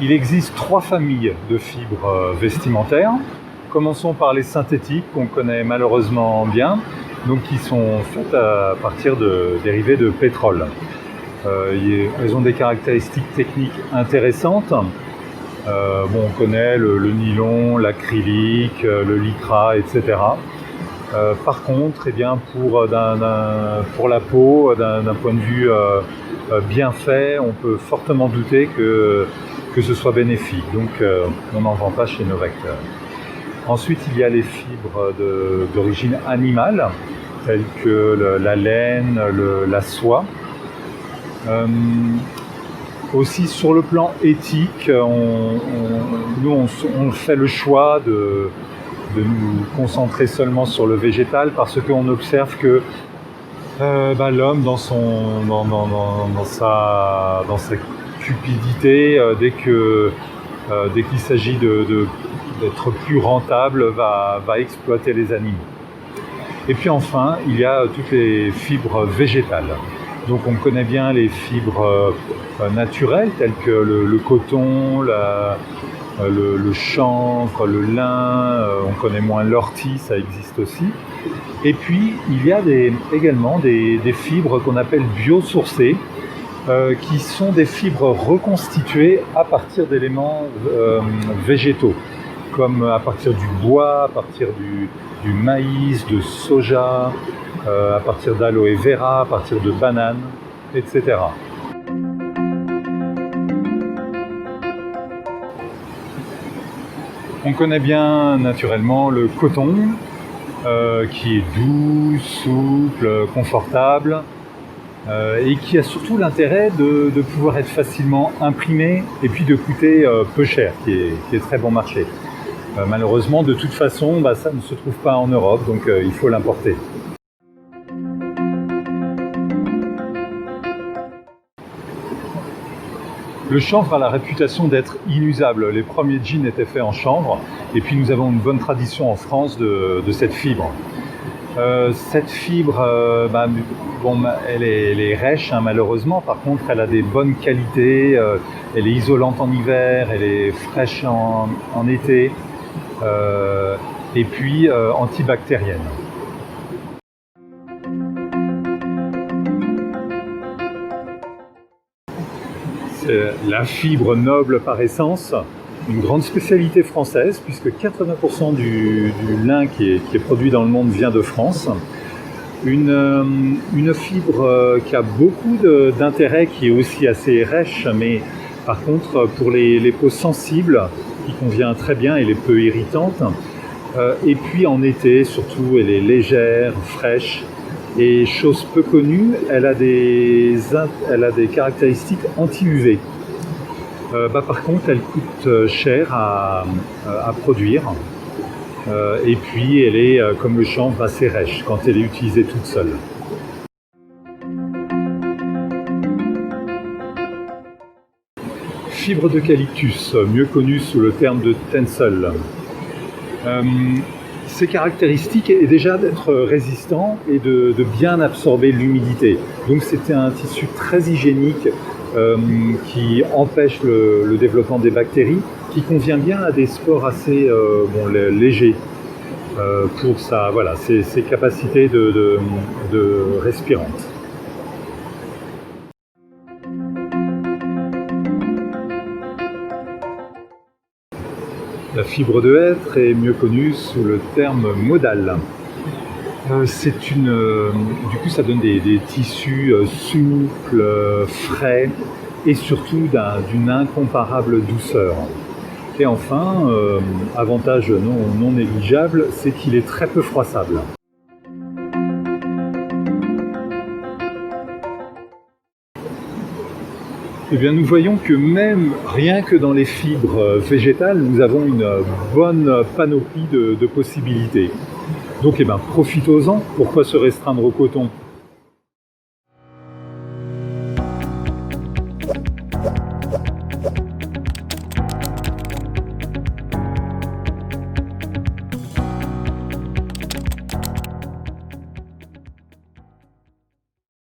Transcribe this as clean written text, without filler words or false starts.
Il existe 3 familles de fibres vestimentaires. Commençons par les synthétiques qu'on connaît malheureusement bien, donc qui sont faites à partir de dérivés de pétrole. Elles ont des caractéristiques techniques intéressantes. On connaît le nylon, l'acrylique, le lycra, etc. Par contre, pour la peau, d'un point de vue bien fait, on peut fortement douter que ce soit bénéfique. Donc on n'en vend pas chez Novacteur. Ensuite, il y a les fibres d'origine animale, telles que la laine, la soie. Aussi sur le plan éthique, on fait le choix de nous concentrer seulement sur le végétal parce qu'on observe que l'homme dans sa cupidité, dès qu'il s'agit d'être plus rentable, va exploiter les animaux. Et puis enfin, il y a toutes les fibres végétales. Donc on connaît bien les fibres naturelles telles que le coton, le chanvre, le lin, on connaît moins l'ortie, ça existe aussi. Et puis il y a également des fibres qu'on appelle biosourcées, qui sont des fibres reconstituées à partir d'éléments végétaux, comme à partir du bois, à partir du maïs, de soja, à partir d'aloe vera, à partir de bananes, etc. On connaît bien naturellement le coton, qui est doux, souple, confortable, et qui a surtout l'intérêt de pouvoir être facilement imprimé et puis de coûter peu cher, qui est très bon marché. Malheureusement, de toute façon, ça ne se trouve pas en Europe, donc il faut l'importer. Le chanvre a la réputation d'être inusable. Les premiers jeans étaient faits en chanvre, et puis nous avons une bonne tradition en France de cette fibre. Cette fibre, elle est rêche, malheureusement. Par contre, elle a des bonnes qualités. Elle est isolante en hiver, elle est fraîche en été, et puis antibactérienne. C'est la fibre noble par essence, une grande spécialité française, puisque 80% du lin qui est produit dans le monde vient de France. Une fibre qui a beaucoup d'intérêt, qui est aussi assez rêche, mais par contre pour les peaux sensibles, qui convient très bien, elle est peu irritante. Et puis en été, surtout, elle est légère, fraîche. Et chose peu connue, elle a des caractéristiques anti-UV. Par contre, elle coûte cher à produire. Et puis, elle est, comme le chanvre, assez rêche quand elle est utilisée toute seule. Fibre d'eucalyptus, mieux connue sous le terme de tencel. Ses caractéristiques est déjà d'être résistant et de bien absorber l'humidité. Donc c'était un tissu très hygiénique qui empêche le développement des bactéries, qui convient bien à des sports assez légers pour ses capacités de respirante. La fibre de hêtre est mieux connue sous le terme modal. Du coup, ça donne des tissus souples, frais et surtout d'une incomparable douceur. Et enfin, avantage non négligeable, c'est qu'il est très peu froissable. Eh bien, nous voyons que même rien que dans les fibres végétales, nous avons une bonne panoplie de possibilités. Donc, profitons-en. Pourquoi se restreindre au coton ?